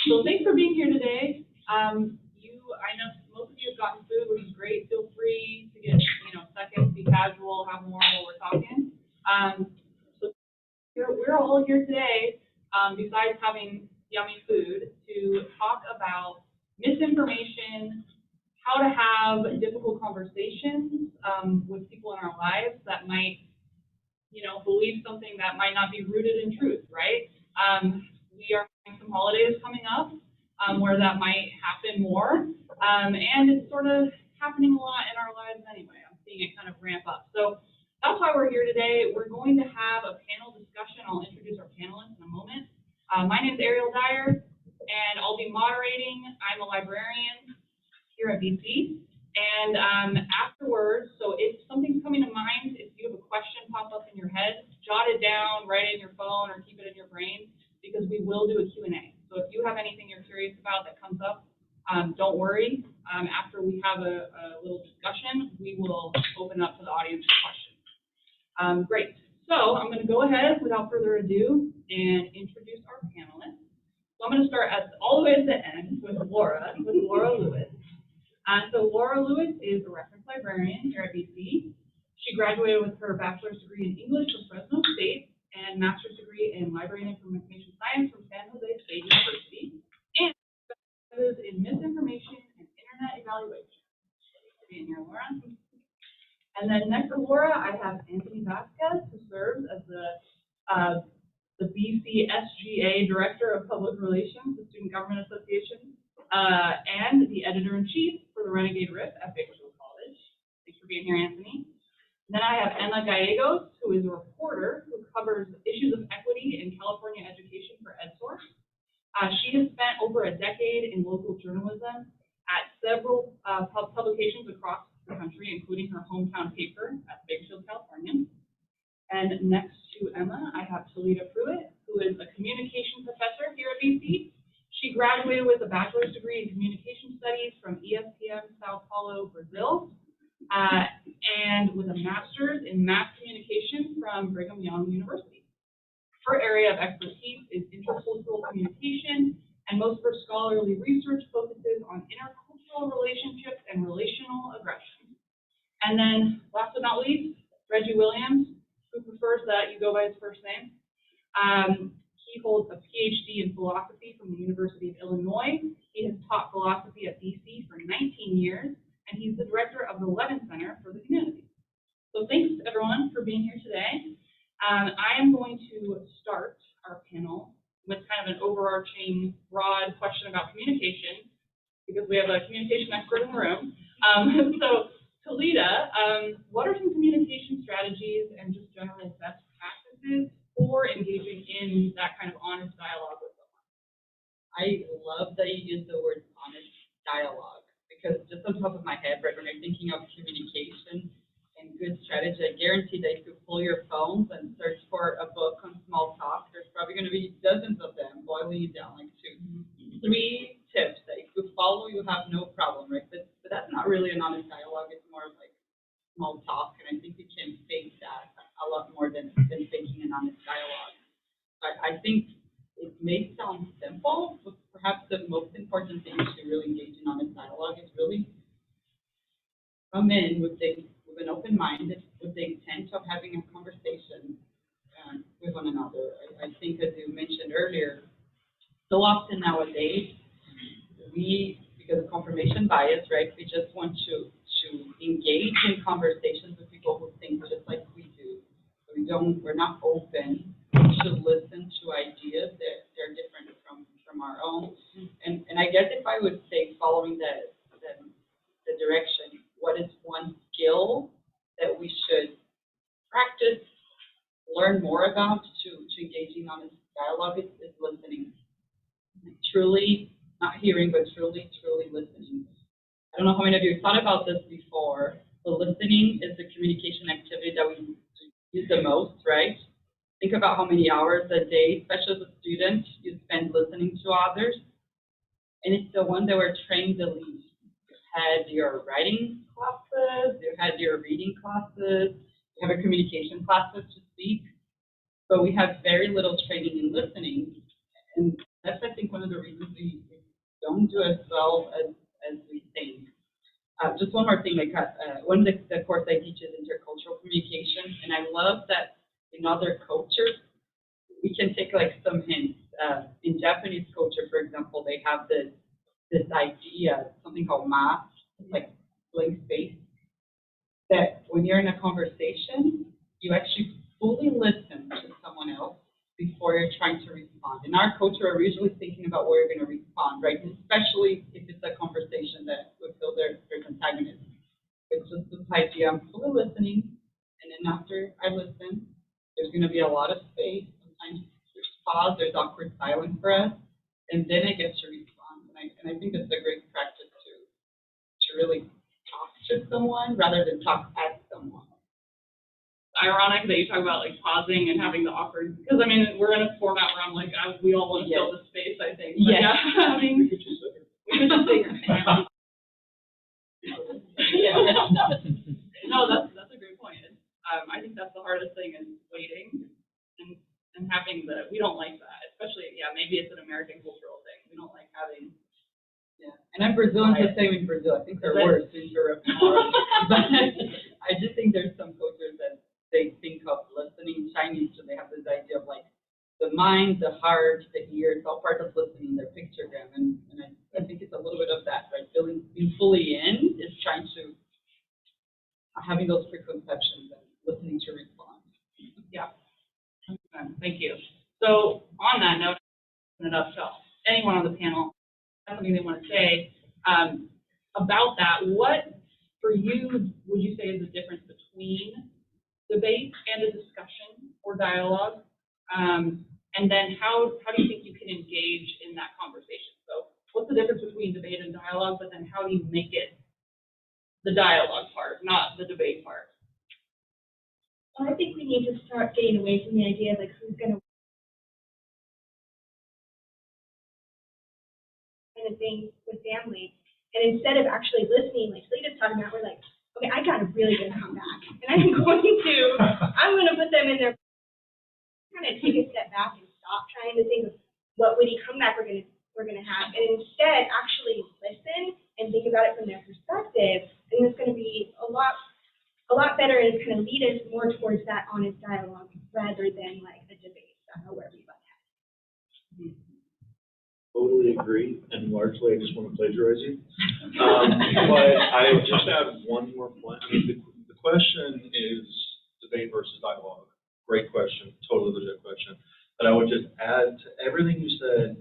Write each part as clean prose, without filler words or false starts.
So thanks for being here today. I know most of you have gotten food, which is great. Feel free to get, seconds, be casual, have more while we're talking. So we're all here today, besides having yummy food, to talk about misinformation, how to have difficult conversations with people in our lives that might, believe something that might not be rooted in truth, right? We are having some holidays coming up where that might happen more, and it's sort of happening a lot in our lives anyway. I'm seeing it kind of ramp up. So that's why we're here today. We're going to have a panel discussion. I'll introduce our panelists in a moment. My name is Ariel Dyer, and I'll be moderating. I'm a librarian here at BC. And afterwards, so if something's coming to mind, if you have a question pop up in your head, jot it down, write it in your phone, or keep it in your brain, because we will do a Q&A. So if you have anything you're curious about that comes up, don't worry. After we have a little discussion, we will open up to the audience for questions. Great. So I'm going to go ahead without further ado and introduce our panelists. So I'm going to start all the way at the end with Laura Luiz. So Laura Luiz is a reference librarian here at BC. She graduated with her bachelor's degree in English from Fresno State and master's degree in library and information science from San Jose State University, and specializes in misinformation and internet evaluation. Thanks for being here, Laura. And then next to Laura, I have Anthony Vasquez, who serves as the BCSGA Director of Public Relations, the Student Government Association, and the editor-in-chief for the Renegade Rip at Bakersfield College. Thanks for being here, Anthony. And then I have Emma Gallegos, who is a reporter who covers issues of equity in California education for EdSource. She has spent over a decade in local journalism at several publications across the country, including her hometown paper at Bakersfield, California. And next to Emma, I have Talita Pruett, who is a communication professor here at BC. She graduated with a bachelor's degree in communication studies from ESPM Sao Paulo, Brazil, and with a master's in mass communication from Brigham Young University. Her area of expertise is intercultural communication, and most of her scholarly research focuses on intercultural relationships and relational aggression. And then, last but not least, Reggie Williams, who prefers that you go by his first name. He holds a PhD in philosophy from the University of Illinois. He has taught philosophy at BC for 19 years, and he's the director of the Levin Center for the Humanities. So thanks, everyone, for being here today. I am going to start our panel with kind of an overarching, broad question about communication, because we have a communication expert in the room. So, Talita, what are some communication strategies and just general best practices for engaging in that kind of honest dialogue with someone? I love that you use the word honest dialogue, because just on top of my head, right, when you're thinking of communication and good strategy, I guarantee that if you pull your phones and search for a book on small talk, there's probably going to be dozens of them boiling it down like to 3 tips that if you follow, you have no problem, right? But that's not really an honest dialogue. It's more of like small talk, and I think we can fake that a lot more than faking an honest dialogue. I think it may sound simple, but perhaps the most important thing to really engage in honest dialogue is really come in with an open mind, with the intent of having a conversation with one another. I think, as you mentioned earlier, so often nowadays, because of confirmation bias, right, we just want to engage in conversations with people who think just like we do. We're not open to listen to ideas that they're different from our own. And I guess if I would say, following the direction, what is one skill that we should practice, learn more about to engage in honest dialogue is listening. Truly, not hearing, but truly listening. I don't know how many of you thought about this before, but listening is the communication activity that we use the most, right? Think about how many hours a day, especially as a student, you spend listening to others. And it's the one that we're trained the least. You had your writing classes, you had your reading classes, you have your communication classes to speak, but we have very little training in listening. And That's, I think, one of the reasons we don't do as well as we think. Just one more thing, one of the course I teach is intercultural communication, and I love that in other cultures, we can take like some hints. In Japanese culture, for example, they have this idea, something called ma, like blank space, that when you're in a conversation, you actually fully listen to someone else before you're trying to respond. In our culture, we're usually thinking about where you're going to respond, right? Especially if it's a conversation that would feel there's antagonism. It's just this idea, I'm fully listening, and then after I listen, there's going to be a lot of space. Sometimes there's pause, there's awkward silence for us, and then I get to respond. And I think it's a great practice to really talk to someone rather than talk at someone. Ironic that you talk about like pausing and having the awkward, because I mean we're in a format where I'm like we all want to fill the space, I think. But yeah, I mean we could just sit here. No, that's a great point. I think that's the hardest thing is waiting and having we don't like that, especially maybe it's an American cultural thing. We don't like having. Yeah, and Brazilians the same in Brazil. I think they're worse to interrupt. But I just think there's some cultures that they think of listening in Chinese, so they have this idea of like the mind, the heart, the ear, it's all part of listening, their pictogram. And I think it's a little bit of that, right? Being fully in is trying to, having those preconceptions and listening to respond. Yeah. Thank you. So on that note, open it up to anyone on the panel, something they want to say about that. What, for you, would you say is the difference between debate and a discussion or dialogue? And then how do you think you can engage in that conversation? So what's the difference between debate and dialogue, but then how do you make it the dialogue part, not the debate part? Well, I think we need to start getting away from the idea of like who's going to kind of thing with family. And instead of actually listening, like Talita's talking about, we're like, okay, I got a really good comeback, and I'm going to put them in their, kind of take a step back and stop trying to think of what witty comeback we're going to have, and instead actually listen and think about it from their perspective, and it's going to be a lot better, and it's going to lead us more towards that honest dialogue rather than like a debate style where we butt heads. Totally agree, and largely I just want to plagiarize you. But I just have one more point. I mean, the question is debate versus dialogue. Great question, totally legit question. But I would just add to everything you said,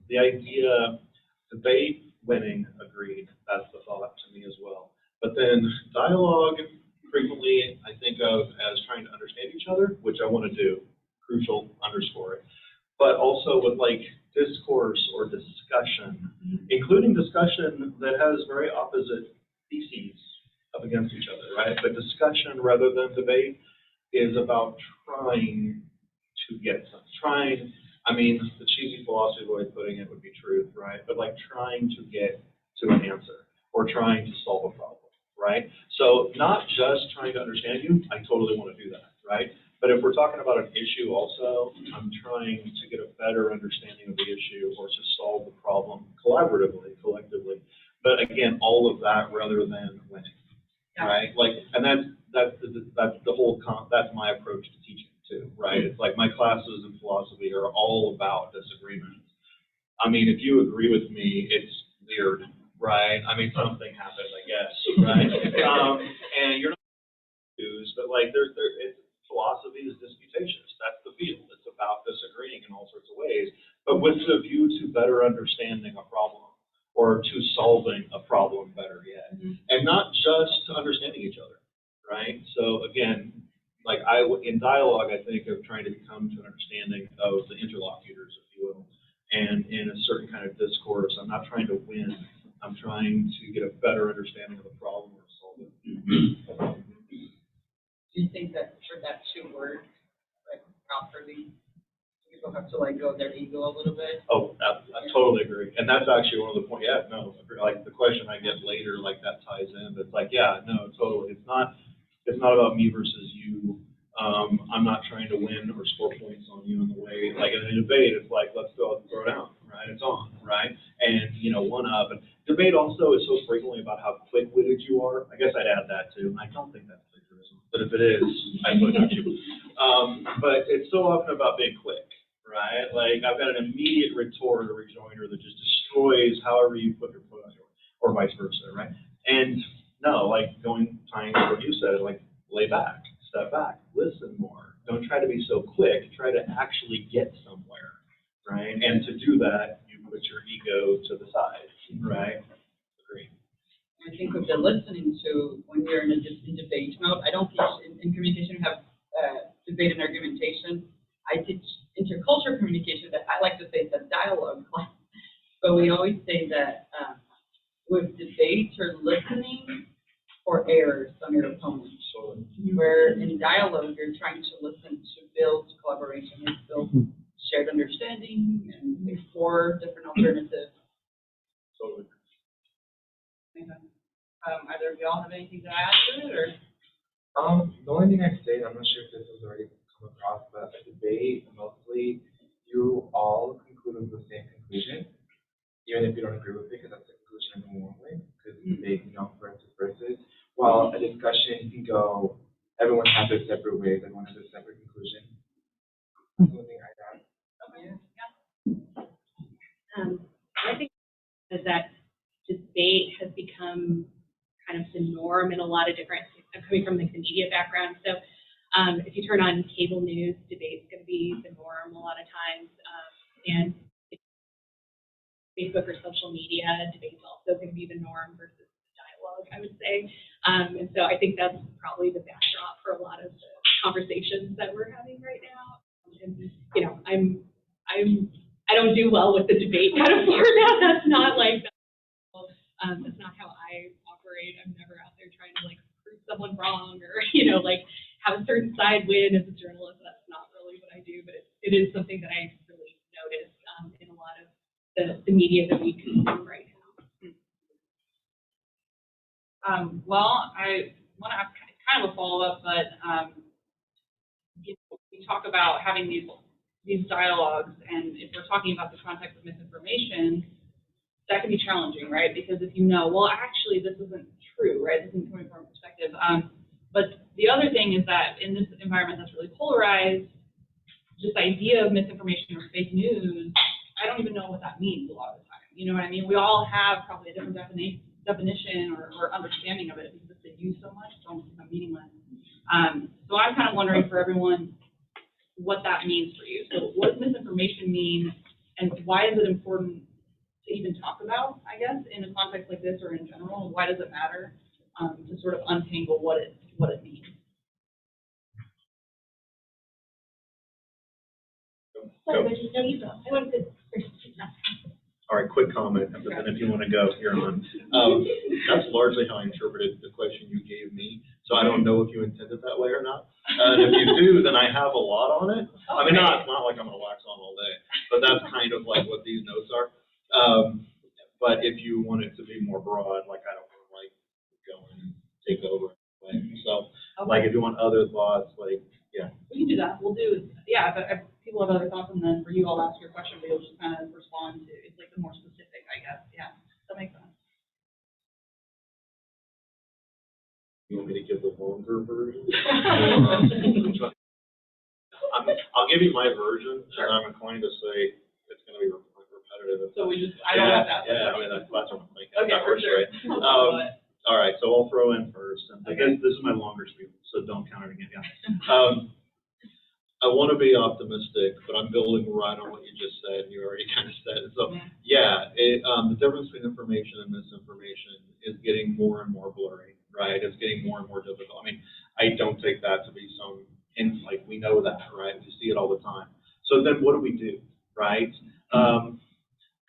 the idea, debate, winning, agreed. That's the thought to me as well. But then dialogue, frequently I think of as trying to understand each other, which I want to do, crucial, underscore it. But also with like discourse or discussion, including discussion that has very opposite theses up against each other, right? But discussion rather than debate is about trying to get something. I mean, the cheesy philosophy way of putting it would be truth, right? But like trying to get to an answer or trying to solve a problem, right? So not just trying to understand you, I totally want to do that, right? But if we're talking about an issue also, I'm trying to get a better understanding of the issue or to solve the problem collaboratively, collectively. But again, all of that rather than winning, right? Like, and that's the whole, that's my approach to teaching too, right? It's like my classes in philosophy are all about disagreements. I mean, if you agree with me, it's weird, right? I mean, something happened, I guess, right? And you're not confused, but like it's, philosophy is disputatious. That's the field. It's about disagreeing in all sorts of ways, but with a view to better understanding a problem or to solving a problem better yet, and not just to understanding each other, right? So again, like in dialogue, I think of trying to come to an understanding of the interlocutors, if you will, and in a certain kind of discourse, I'm not trying to win. I'm trying to get a better understanding of the problem or solve it. Do you think that for that to work like properly, people have to like go their ego a little bit? Oh, I totally agree, and that's actually one of the points. Yeah, no, like the question I get later, like that ties in. But it's like, yeah, no, totally. It's not about me versus you. I'm not trying to win or score points on you in the way. Like in a debate, it's like let's throw right? And, you know, one up. And debate also is so frequently about how quick-witted you are. I guess I'd add that too. I don't think that's plagiarism, but if it is, I put it on you. But it's so often about being quick, right? Like, I've got an immediate retort or rejoinder that just destroys however you put your foot on your, or vice versa, right? And no, like, tying to what you said, like, lay back, step back, listen more. Don't try to be so quick. Try to actually get somewhere, right? And to do that, you put your ego to the side, right? Agree. I think with the listening to, when you're in a debate mode, I don't teach in communication, we have debate and argumentation. I teach intercultural communication that I like to say it's a dialogue class. But we always say that with debate, you're listening for errors on your opponent. Where in dialogue, you're trying to listen to build collaboration and build shared understanding and explore different alternatives. Totally. Either of y'all have anything to add to it, or? The only thing I'd say, I'm not sure if this has already come across, but a debate, mostly, you all conclude with the same conclusion, even if you don't agree with it, because that's the conclusion in the one way, because debate, you know, versus. While a discussion, you can go, everyone has their separate ways, everyone has a separate conclusion. That's the only thing I'd add. I think that debate has become kind of the norm in a lot of different, I'm coming from like the media background, so if you turn on cable news, debate's going to be the norm a lot of times, and Facebook or social media, debate's also going to be the norm versus dialogue, I would say. And so I think that's probably the backdrop for a lot of the conversations that we're having right now. And, you know, I don't do well with the debate metaphor now. That's not like, that's not how I operate. I'm never out there trying to like prove someone wrong or, you know, like have a certain side win as a journalist. That's not really what I do, but it is something that I really notice in a lot of the media that we consume right now. Well, I want to ask kind of a follow-up, but you know, we talk about having these dialogues, and if we're talking about the context of misinformation, that can be challenging, right? Because if you know, well, actually, this isn't true, right? This isn't coming from a perspective. But the other thing is that in this environment that's really polarized, this idea of misinformation or fake news, I don't even know what that means a lot of the time. You know what I mean? We all have probably a different definition or understanding of it because it's been used so much, it's almost become meaningless. So I'm kind of wondering for everyone what that means for you. So what does misinformation mean, and why is it important to even talk about, I guess, in a context like this or in general? Why does it matter to sort of untangle what it means? Sorry, but no, you go. I wanted to first. All right, quick comment, and then if you want to go, you're on. That's largely how I interpreted the question you gave me, so I don't know if you intended that way or not. And if you do, then I have a lot on it. I mean, not like I'm going to wax on all day, but that's kind of like what these notes are. But if you want it to be more broad, like I don't want to like go and take over. So, like if you want other thoughts, like, yeah. We can do that. We'll do, yeah, if people have other thoughts, and then for you, I'll ask your question, but you'll just kind of respond to, it's like the more specific, I guess. Yeah, that makes sense. You want me to give the longer version? I'll give you my version, and I'm inclined to say it's going to be repetitive. So we just, I don't have that. Yeah, I mean, that's what I'm thinking. Okay, for sure. Right? All right, so I'll throw in first. And again, this is my longer spiel, so don't count it again. Yeah. I want to be optimistic, but I'm building right on what you just said. You already kind of said it. So, yeah, the difference between information and misinformation is getting more and more blurry, right? It's getting more and more difficult. I mean, I don't take that to be some insight. We know that, right? We see it all the time. So then what do we do, right?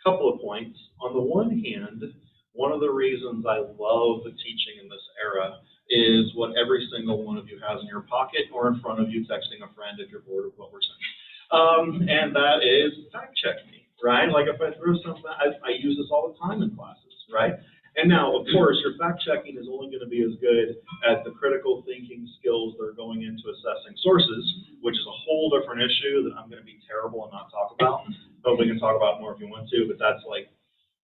Couple of points. On the one hand, one of the reasons I love the teaching in this era is what every single one of you has in your pocket or in front of you texting a friend if you're bored of what we're saying. And that is fact check me, right? Like if I throw something, I use this all the time in classes, right? And now, of course, your fact checking is only going to be as good as the critical thinking skills that are going into assessing sources, which is a whole different issue that I'm going to be terrible and not talk about. But we can talk about it more if you want to, but that's like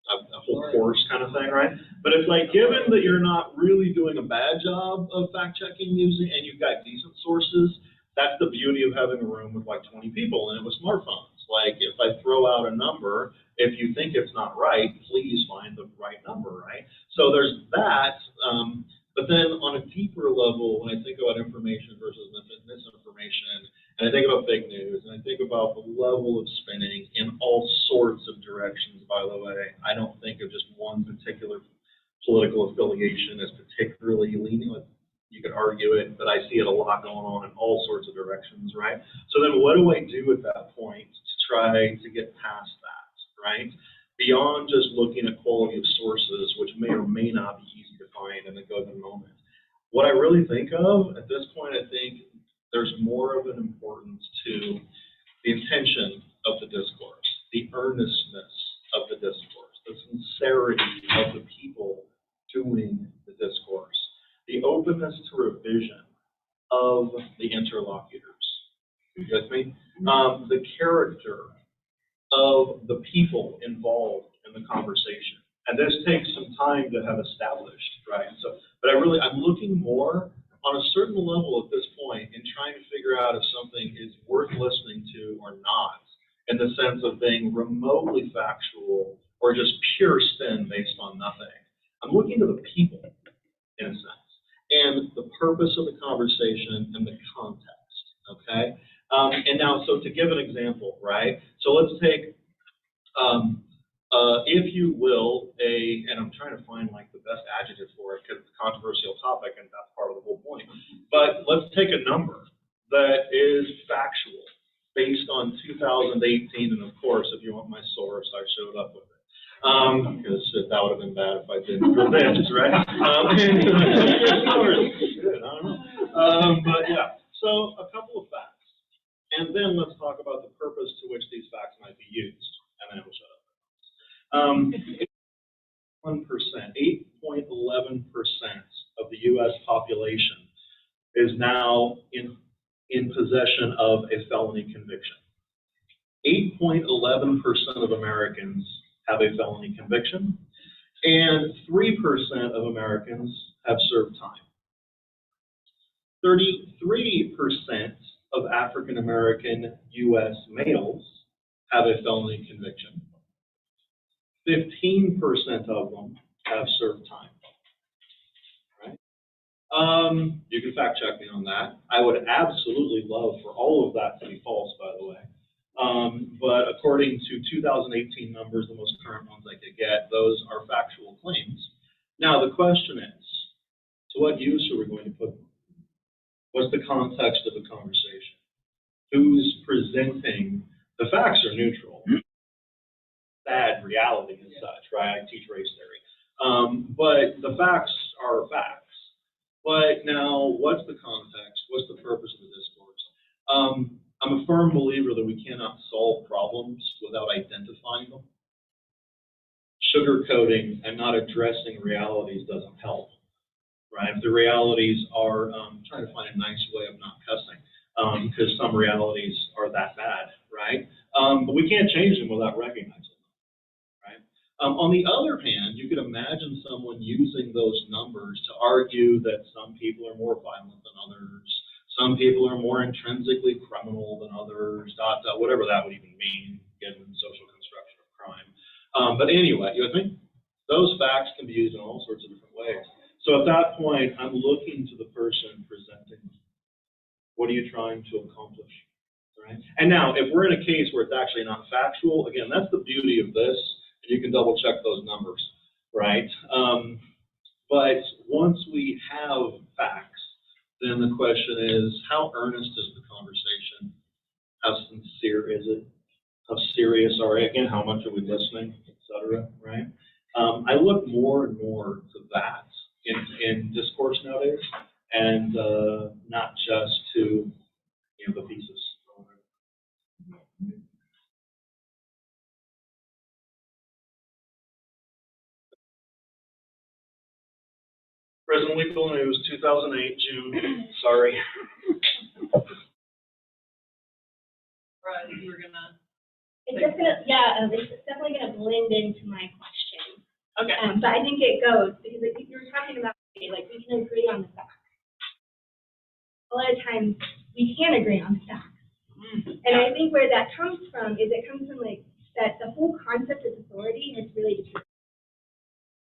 a whole course kind of thing, right? But it's like, given that you're not really doing a bad job of fact checking using, and you've got decent sources, that's the beauty of having a room with like 20 people in it with smartphones. Like if I throw out a number, if you think it's not right, please find the right number, right? So there's that. But then on a deeper level, when I think about information versus misinformation, and I think about fake news, and I think about the level of spinning in all sorts of directions, by the way, I don't think of just one particular political affiliation as particularly leaning. You could argue it, but I see it a lot going on in all sorts of directions, right? So then what do I do at that point to try to get past that, right? Beyond just looking at quality of sources, which may or may not be easy to find in a given moment. What I really think of at this point, I think there's more of an importance to the intention of the discourse, the earnestness of the discourse, the sincerity of the people doing the discourse, the openness to revision of the interlocutors. You get me? The character of the people involved in the conversation. And this takes some time to have established, right? So, but I'm looking more on a certain level at this point in trying to figure out if something is worth listening to or not, in the sense of being remotely factual or just pure spin based on nothing. I'm looking to the people, in a sense, and the purpose of the conversation and the context, okay? And now, so to give an example, right? So let's take, if you will, and I'm trying to find like the best adjective for it because it's a controversial topic and that's part of the whole point. But let's take a number that is factual based on 2018, and of course, if you want my source, I showed up with it. Because that would have been bad if I didn't for this, right? Good, I don't know. But yeah, so a couple of facts. And then let's talk about the purpose to which these facts might be used, and then we'll shut up. 8.11% of the U.S. population is now in possession of a felony conviction. 8.11% of Americans have a felony conviction, and 3% of Americans have served time. 33% of African American U.S. males have a felony conviction. 15% of them have served time. Right? You can fact check me on that. I would absolutely love for all of that to be false, by the way. But according to 2018 numbers, the most current ones I could get, those are factual claims. Now the question is, to what use are we going to put them? What's the context of the conversation? Who's presenting? The facts are neutral. Sad reality and such, right? I teach race theory. But the facts are facts. But now, what's the context? What's the purpose of the discourse? I'm a firm believer that we cannot solve problems without identifying them. Sugarcoating and not addressing realities doesn't help, right? If the realities are, trying to find a nice way of not cussing, because some realities are that bad, right? But we can't change them without recognizing them, right? On the other hand, you could imagine someone using those numbers to argue that some people are more violent than others, some people are more intrinsically criminal than others, whatever that would even mean, given social construction of crime. But anyway, you think those facts can be used in all sorts of different ways. So at that point, I'm looking to the person presenting them. What are you trying to accomplish? Right? And now, if we're in a case where it's actually not factual, again, that's the beauty of this, and you can double check those numbers, right? But once we have facts, then the question is, how earnest is the conversation? How sincere is it? How serious are we? Again, how much are we listening, et cetera, right? I look more and more to that in discourse nowadays, and not just to the thesis. Prison Legal News, 2008, June. Sorry. Right, you were gonna. It's just gonna, yeah, it's definitely gonna blend into my question. Okay. But I think it goes, because like you were talking about, like, we can agree on the facts. A lot of times, we can't agree on the facts. And I think where that comes from is it comes from like that the whole concept of authority has really deteriorated.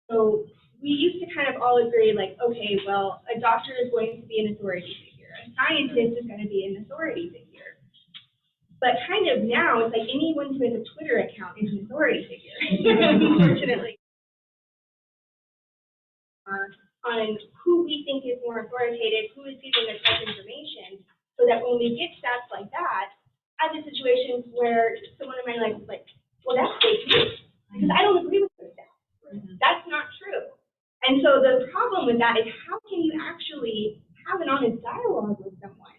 So we used to kind of all agree like, okay, well, a doctor is going to be an authority figure. A scientist is going to be an authority figure. But kind of now, it's like anyone who has a Twitter account is an authority figure, unfortunately. On who we think is more authoritative, who is giving us that information, so that when we get stats like that, I have situations where someone in my life is like, well, that's fake news, because I don't agree with those stats. That's not true. And so the problem with that is how can you actually have an honest dialogue with someone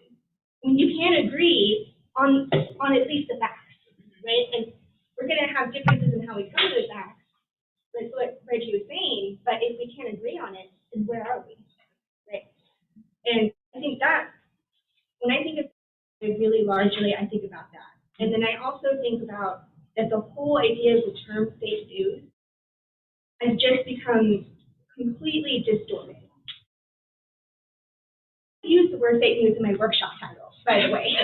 when you can't agree on at least the facts, right? And we're going to have differences in how we come to the facts, like what Reggie was saying, but if we can't agree on it, then where are we, right? And I think that, when I think of it really largely, I think about that. And then I also think about that the whole idea of the term fake news has just become completely distorted. I use the word fake news in my workshop title, by the way.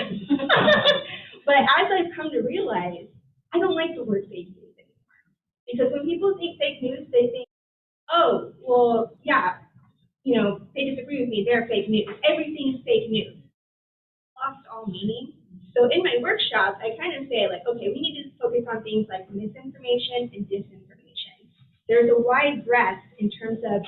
But as I've come to realize, I don't like the word fake news anymore. Because when people think fake news, they think, oh, well, yeah, you know, they disagree with me, they're fake news. Everything is fake news. Lost all meaning. So in my workshops, I kind of say like, okay, we need to focus on things like misinformation and disinformation. There's a wide breadth in terms of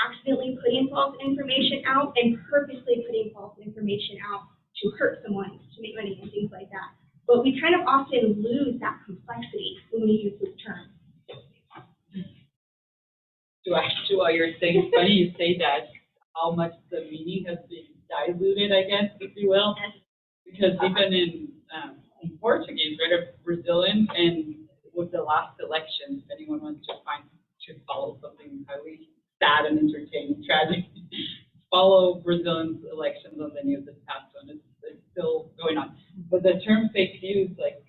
accidentally putting false information out and purposely putting false information out to hurt someone, to make money and things like that. But we kind of often lose that complexity when we use this term. To what you're saying, it's funny you say that, how much the meaning has been diluted, I guess, if you will. Because even in Portuguese, right, or Brazilian, and with the last election, if anyone wants to follow something highly sad and entertaining, tragic, follow Brazilian's elections on the news this past one. It's still going on. But the term fake news, like,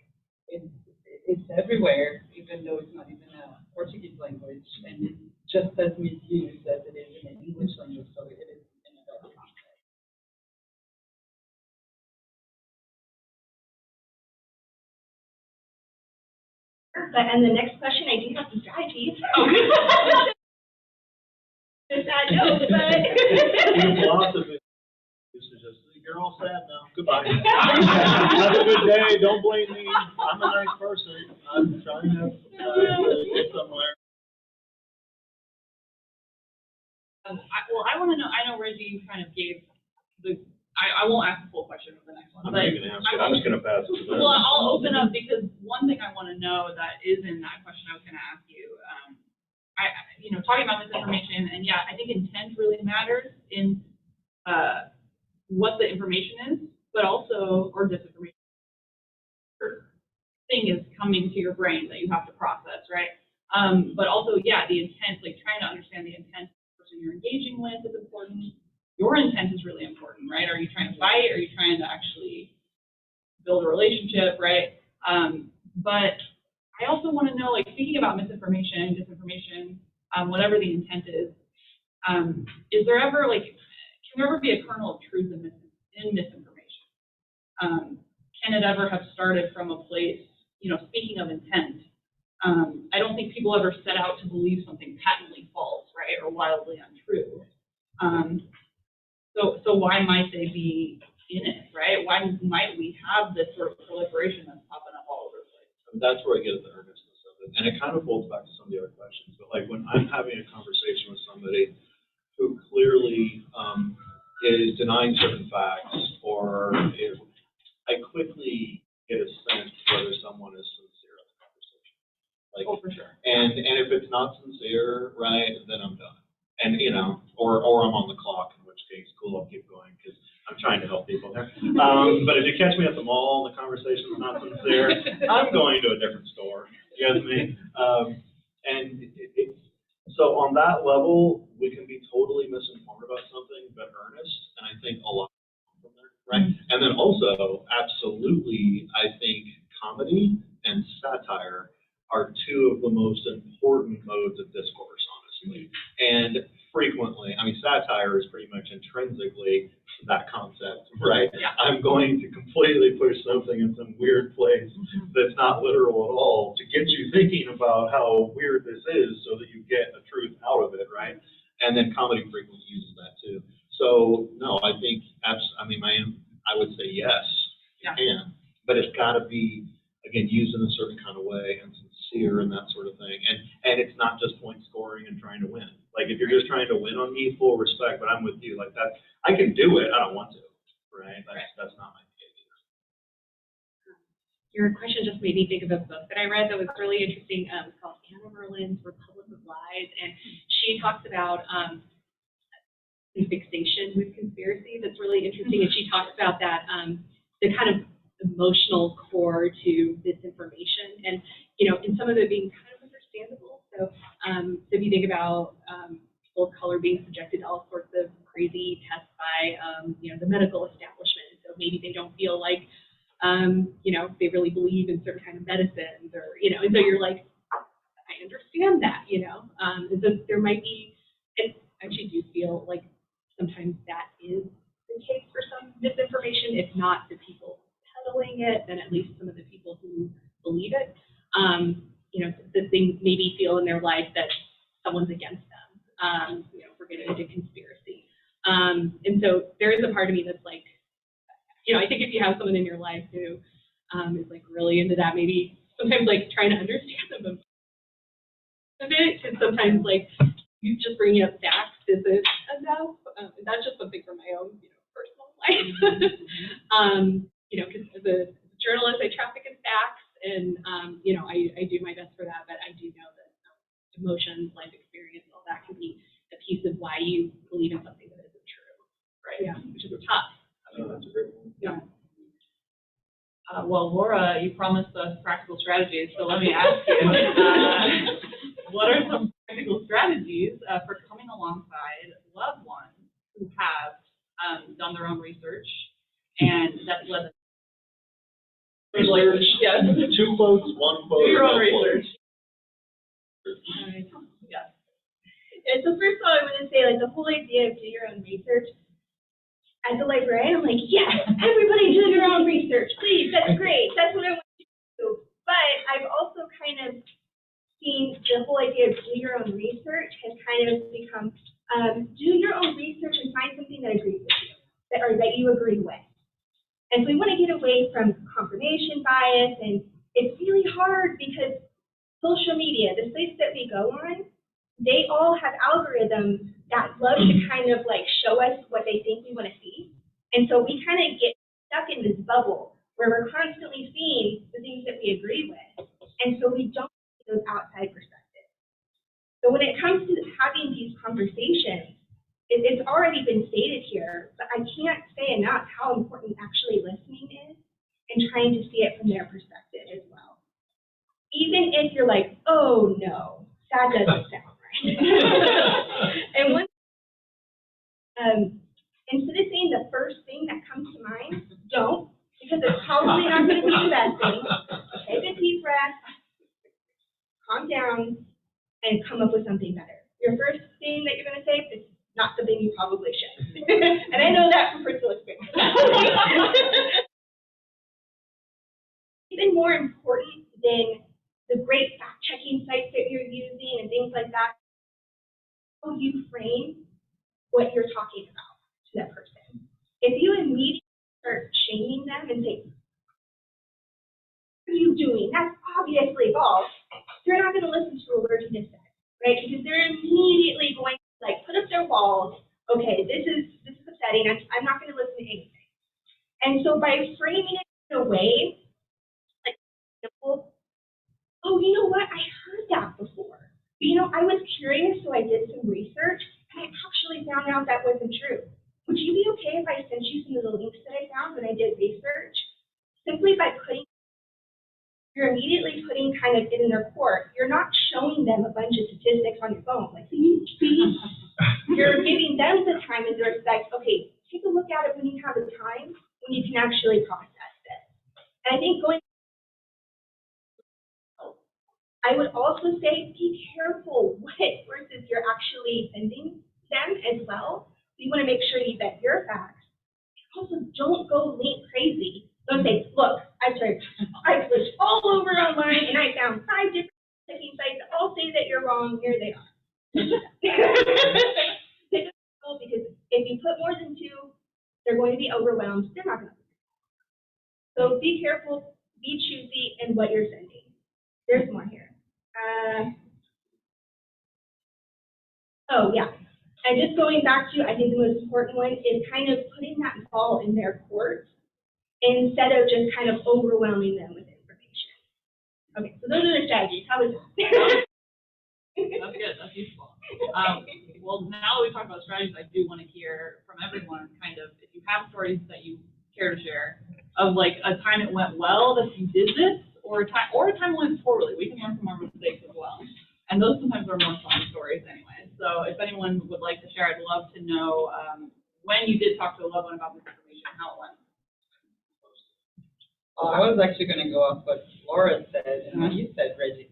it's everywhere, even though it's not even a Portuguese language, and it's just as misused as it is in an English language, so it is in a double context. But, and the next question, I do have some strategies. It's sad joke, but. You're all sad now. Goodbye. Have a good day. Don't blame me. I'm a nice person. I'm trying to get somewhere. Well, I want to know, I know Reggie, you kind of gave I won't ask the full question for the next one. I'm not even asking. I'm just going to pass it to them. Well, I'll open up because one thing I want to know that is in that question I was going to ask you, talking about misinformation, and yeah, I think intent really matters in what the information is, but also, or disinformation thing is coming to your brain that you have to process, right? But also, yeah, the intent, like trying to understand the intent of the person you're engaging with is important. Your intent is really important, right? Are you trying to fight? Are you trying to actually build a relationship, right? But I also want to know, like, speaking about misinformation, disinformation, whatever the intent is there ever, like, can there ever be a kernel of truth in misinformation? Can it ever have started from a place, speaking of intent, I don't think people ever set out to believe something patently false, right, or wildly untrue. So why might they be in it, right? Why might we have this sort of proliferation that's popping up all over the place? That's where I get at the earnestness of it. And it kind of folds back to some of the other questions. But like when I'm having a conversation with somebody who clearly is denying certain facts, or I quickly get a sense whether someone is sincere in the conversation. Like, oh, for sure. And if it's not sincere, right, then I'm done. And or I'm on the clock, in which case, cool, I'll keep going because I'm trying to help people there. But if you catch me at the mall and the conversation is not sincere, I'm going to a different store. You know what I mean? So on that level, we can be totally misinformed about something, but earnest, and I think a lot from there, right? And then also, absolutely, I think comedy and and satire are two of the most important modes of discourse, honestly. And frequently, I mean, satire is pretty much intrinsically that concept, right? Yeah. I'm going to completely push something in some weird place that's not literal at all to get you thinking about how weird this is so that you get a truth out of it, right? And then comedy frequently uses that too. So, no, I think, I would say yes, you can, but it's got to be, again, used in a certain kind of way and sincere and that sort of thing. And it's not just point scoring and trying to win. Like, if you're just trying to win on me, full respect, but I'm with you, like that, I can do it, I don't want to, right? That's not my case either. Your question just made me think of a book that I read that was really interesting. It's called Anna Merlin's Republic of Lies, and she talks about fixation with conspiracy. That's really interesting, and she talks about that the kind of emotional core to misinformation, and and some of it being kind of understandable. So, if you think about people of color being subjected to all sorts of crazy tests by the medical establishment, so maybe they don't feel like they really believe in certain kind of medicines, or and so you're like, I understand that, and so there might be, and I actually do feel like sometimes that is the case for some misinformation. If not the people peddling it, then at least some of the people who believe it, that they maybe feel in their life that someone's against them, for getting into conspiracy. And so there is a part of me that's like, I think if you have someone in your life who is like really into that, maybe sometimes like trying to understand them a bit, because sometimes like you just bringing up facts isn't enough. That's just something from my own personal life. Because as a journalist, I traffic in facts, and I do my best for that, but I do know that emotions, life experience, all that can be a piece of why you believe in something that isn't true, right? Yeah, which is tough. That's a great one. Yeah. Well, Laura, you promised us practical strategies, so let me ask you, what are some practical strategies for coming alongside loved ones who have done their own research and that's led them to research? Yes. 2 quotes, 1 quote. Do your own no quote. research. Yes. And so first of all, I want to say, like, the whole idea of do your own research, as a librarian, I'm like, yes, everybody do your own research, please, that's great, that's what I want to do. But I've also kind of seen the whole idea of do your own research has kind of become, do your own research and find something that agrees with you, or that you agree with. And so we want to get away from confirmation bias, and it's really hard because social media, the sites that we go on, they all have algorithms that love to kind of like show us what they think we want to see. And so we kind of get stuck in this bubble where we're constantly seeing the things that we agree with. And so we don't see those outside perspectives. So when it comes to having these conversations, it's already been stated here, but I can't say enough how important actually listening is and trying to see it from their perspective as well. Even if you're like, oh no, that doesn't sound right. And one, instead of saying the first thing that comes to mind, don't, because it's probably not going to be the best thing. Take a deep breath, calm down, and come up with something better. Your first thing that you're going to say is not something you probably should. And I know that from personal experience. Even more important than the great fact-checking sites that you're using and things like that, how you frame what you're talking about to that person. If you immediately start shaming them and say, what are you doing? That's obviously false. They're not going to listen to a word you just said, right? Because they're immediately going to like put up their walls. Okay, this is upsetting. I'm not going to listen to anything. And so by framing it in a way, like simple, oh, you know what? I heard that before. But, I was curious, so I did some research, and I actually found out that wasn't true. Would you be okay if I sent you some of the links that I found when I did research? Simply by you're immediately putting kind of it in their court. You're not showing them a bunch of statistics on your phone, like, see? You're giving them the time and the respect, okay, take a look at it when you have the time, when you can actually process this. And I think going I would also say be careful what sources you're actually sending them as well. So you want to make sure you vet your facts. Also, don't go link crazy. Don't say, look, I searched all over online and I found 5 different checking sites that all say that you're wrong. Here they are. Because if you put more than 2, they're going to be overwhelmed. They're not going to. So be careful, be choosy in what you're sending. There's more here. Oh, yeah. And just going back to, I think the most important one is kind of putting that ball in their court instead of just kind of overwhelming them with information. Okay, so those are the strategies. How was that? That's good, that's useful. Well, now that we've talked about strategies, I do want to hear from everyone kind of, if you have stories that you care to share, of like a time it went well that you did this, or a time it went poorly. We can learn from our mistakes as well. And those sometimes are more fun stories anyway. So if anyone would like to share, I'd love to know when you did talk to a loved one about this information, how it went. I was actually going to go off what Laura said and what you said, Reggie,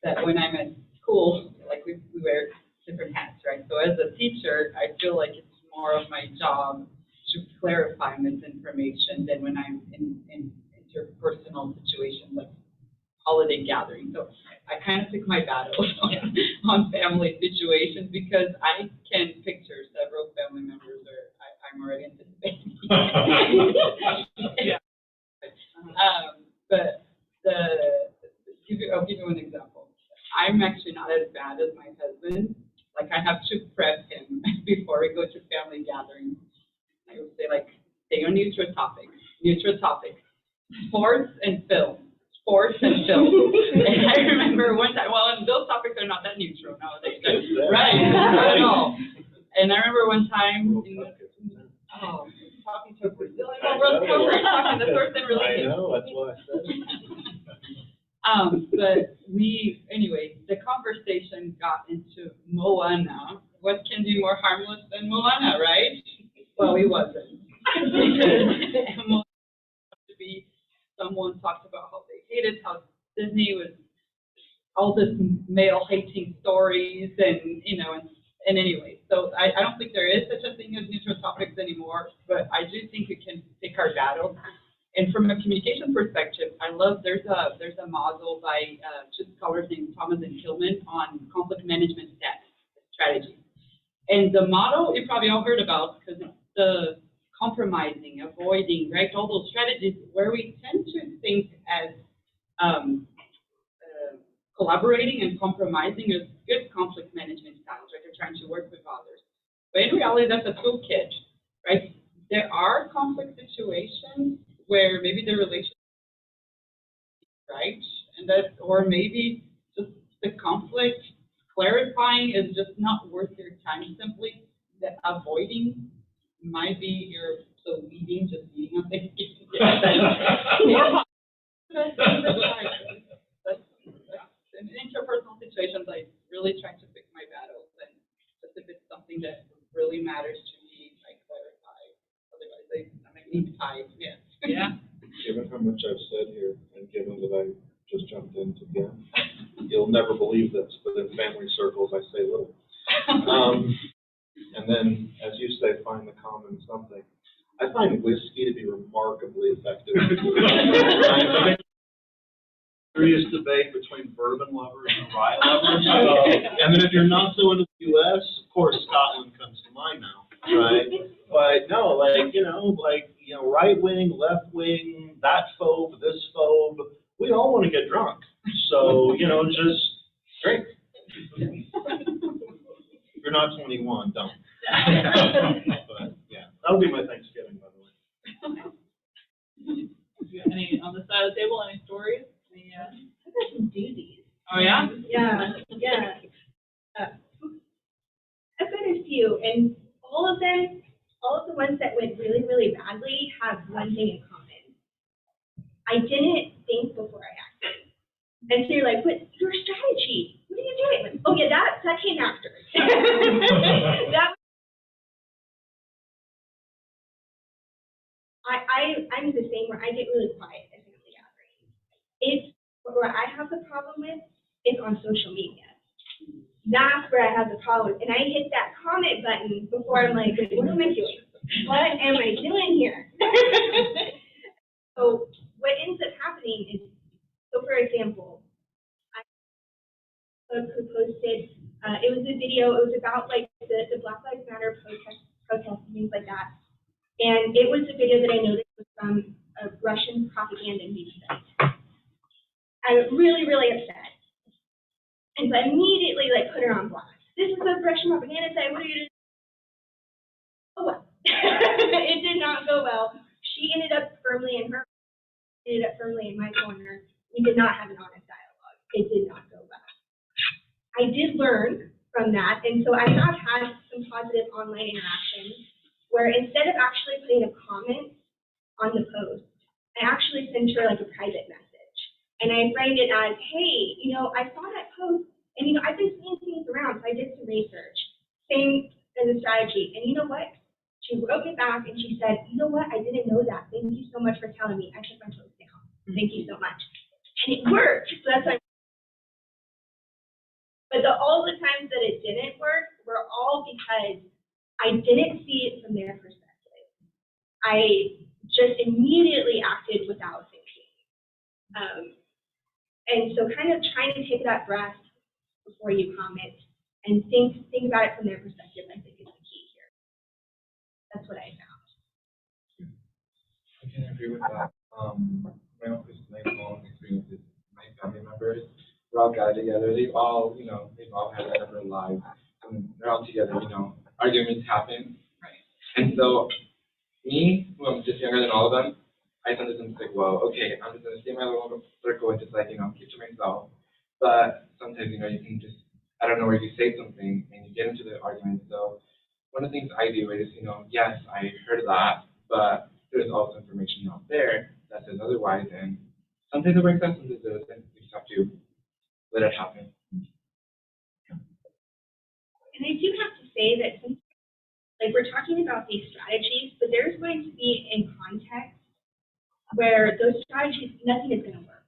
that when I'm at school, like we wear different hats, right? So as a teacher, I feel like it's more of my job to clarify misinformation than when I'm in interpersonal situations like holiday gatherings. So I kind of pick my battles on family situations because I can picture several family members or I'm already anticipating. Yeah. But I'll give you an example. I'm actually not as bad as my husband. Like I have to prep him before we go to family gatherings. I would say like, stay on neutral topics, sports and film. And I remember one time, well, and those topics are not that neutral nowadays, right? Not at all. And I remember one time, talking to a Brazilian world cover, talking to the person really. I know, that's what I said. But anyway, the conversation got into Moana. What can be more harmless than Moana, right? Well, he wasn't. Because Moana to be, someone talked about how they hated how Disney was all this male hating stories and anyway, so I don't think there is such a thing as neutral topics anymore, but I do think we can pick our battles. And from a communication perspective, I love there's a model by two scholars named Thomas and Kilman on conflict management strategy. And the model you probably all heard about because it's the compromising, avoiding, right? All those strategies where we tend to think as collaborating and compromising is good conflict management styles, right? They're trying to work with others. But in reality, that's a toolkit, right? There are conflict situations where maybe the relationship, right? And that, or maybe just the conflict clarifying is just not worth your time simply. That avoiding might be leading, just leading on things. In interpersonal situations, I really try to pick my battles, and just if it's something that really matters to me, I clarify. Otherwise, I might need time. Yeah. Given how much I've said here, and given that I just jumped in again, you'll never believe this, but in family circles, I say little. And then, as you say, find the common something. I find whiskey to be remarkably effective. Serious debate between bourbon lovers and rye lovers. And then if you're not so into the U.S., of course, Scotland comes to mind now, right? But no, right wing, left wing, that phobe, this phobe, we all want to get drunk. So, just drink. If you're not 21, don't. But yeah, that'll be my Thanksgiving, by the way. Any on the side of the table? Any stories? I've got some doozies. Oh yeah. Yeah. I've got a few, and all of the ones that went really, really badly have one thing in common. I didn't think before I acted. And so you're like, but your strategy, what are you doing? Oh yeah, that came after. I'm the same where I get really quiet at family gatherings. It's what I have the problem with is on social media. That's where I have the problem. And I hit that comment button before I'm like, wait, what am I doing? What am I doing here? So what ends up happening is, so for example, who posted, it was a video, it was about like the Black Lives Matter protests and things like that. And it was a video that I noticed was from a Russian propaganda news site. I was really, really upset. And so I immediately like put her on blast. This is a Russian propaganda site, what are you doing? Oh well. It did not go well. She ended up firmly in her, ended up firmly in my corner. We did not have an honest dialogue. It did not go well. I did learn from that, and so I have had some positive online interactions where instead of actually putting a comment on the post, I actually sent her like a private message. And I framed it as, hey, you know, I saw that post, and you know, I've been seeing things around, so I did some research. Same as a strategy. And you know what? She wrote me back and she said, you know what? I didn't know that. Thank you so much for telling me. I took my post down. Thank you so much. And it worked. So that's why. But all the times that it didn't work were all because I didn't see it from their perspective. I just immediately acted without thinking. And so kind of trying to take that breath before you comment and think about it from their perspective, I think is the key here. That's what I found. I can agree with that. My own experiences, my family members, we're all gathered together. They've all, you know, they've all had separate lives, and they're all together. You know, arguments happen. Right. And so, me, who I'm just younger than all of them, I tend to think like, well, okay, I'm just gonna stay in my little circle and just like, you know, keep to myself. But sometimes, you know, you can just, I don't know where you say something and you get into the argument. So one of the things I do is, you know, yes, I heard that, but there's also information out there that says otherwise, and sometimes it works out, sometimes it doesn't. We just have to let it happen. And I do have to say that since, like, we're talking about these strategies, but there's going to be a context where those strategies, nothing is going to work.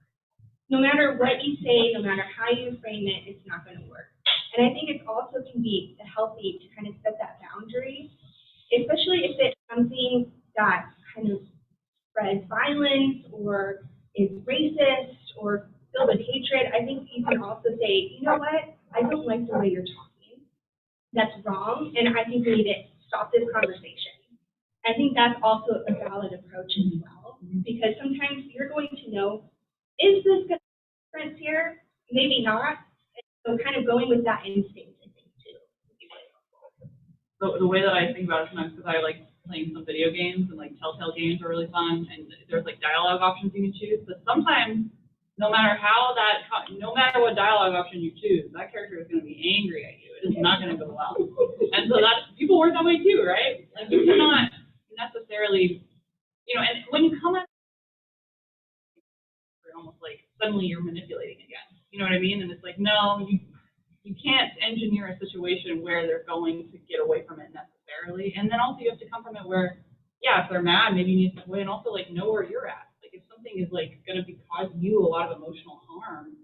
No matter what you say, no matter how you frame it, it's not going to work. And I think it's also can be healthy to kind of set that boundary, especially if it's something that kind of spreads violence or is racist or filled with hatred. I think you can also say, you know what, I don't like the way you're talking. That's wrong, and I think we need to stop this conversation. I think that's also a valid approach as well, because sometimes you're going to know, is this going to make a difference here? Maybe not. And so kind of going with that instinct, I think, too. So the way that I think about it sometimes, because I like playing some video games, and like Telltale games are really fun, and there's like dialogue options you can choose, but sometimes no matter what dialogue option you choose, that character is going to be angry at you. It is not going to go well. And so that people work that way too, right? Like you cannot necessarily, you know, and when you come at you're almost like suddenly you're manipulating again. You know what I mean? And it's like, no, you can't engineer a situation where they're going to get away from it necessarily. And then also you have to come from it where, yeah, if they're mad, maybe you need to step away and also like know where you're at. If something is like going to be causing you a lot of emotional harm,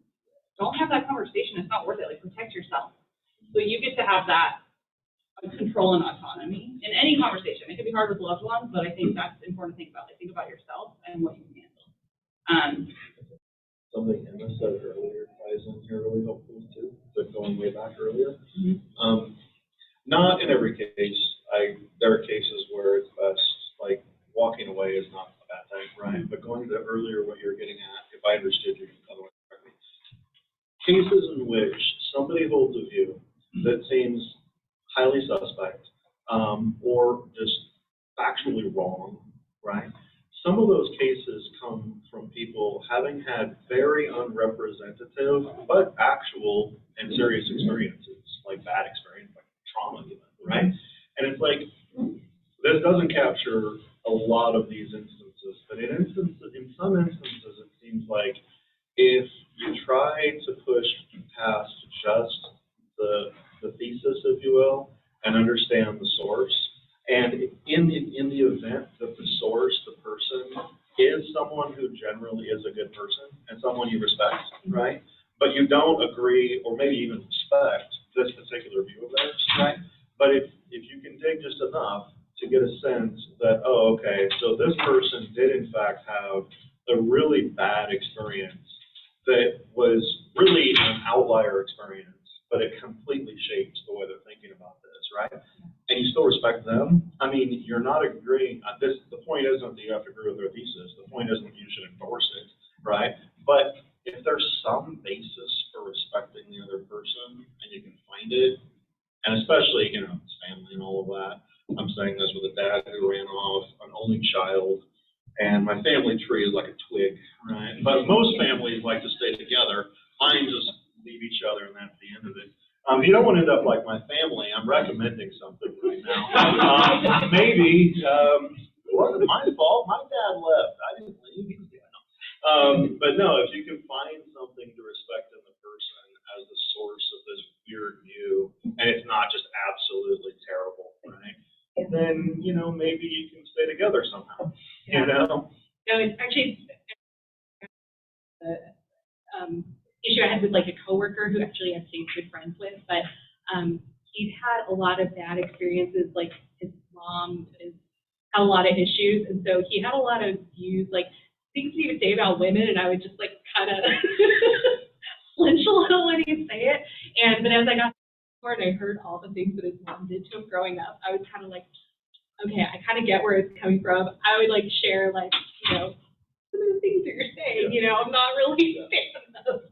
don't have that conversation. It's not worth it. Like protect yourself. So you get to have that control and autonomy in any conversation. It can be hard with loved ones, but I think that's important to think about. Like think about yourself and what you can handle. Something Emma said earlier ties in here really helpful too, but going way back earlier. Not in every case. There are cases where it's best, like walking away is not a bad thing, right? But going to earlier what you're getting at, if I understood you otherwise correctly, cases in which somebody holds a view that seems highly suspect or just factually wrong, right? Some of those cases come from people having had very unrepresentative but actual and serious experiences, like bad experience, like trauma even, right? And it's like, this doesn't capture a lot of these instances, but in some instances, it seems like if you try to push past just the thesis, if you will, and understand the source, and in the event that the source, the person, is someone who generally is a good person and someone you respect, right? But you you don't agree or maybe even respect this particular view of theirs, right? But if you can dig just enough to get a sense that, oh, okay, so this person did in fact have a really bad experience that was really an outlier experience, but it completely shapes the way they're thinking about this, right? And you still respect them. I mean, you're not agreeing. The point isn't that you have to agree with their thesis. The point isn't that you should endorse it, right? But if there's some basis for respecting the other person and you can find it, and especially, you know, his family and all of that. I'm saying this with a dad who ran off, an only child, and my family tree is like a twig, right? But most families like to stay together. Mine just leave each other and that's the end of it. You don't want to end up like my family. I'm recommending something right now. Maybe, it wasn't my fault. My dad left. I didn't leave. He was dead. But no, if you can find something to respect in the person as the source of this weird view, and it's not just absolutely terrible, right? Then, you know, maybe you can stay together somehow, you know? No, it's actually the issue I had with like a coworker who actually I've stayed good friends with, but he's had a lot of bad experiences. Like his mom had a lot of issues, and so he had a lot of views, like things he would say about women, and I would just like kind of flinch a little when he'd say it. But as I got more and I heard all the things that his mom did to him growing up, I was kind of like, okay, I kind of get where it's coming from. I would like share like, you know, some of the things that you're saying, you know, I'm not really a fan of those.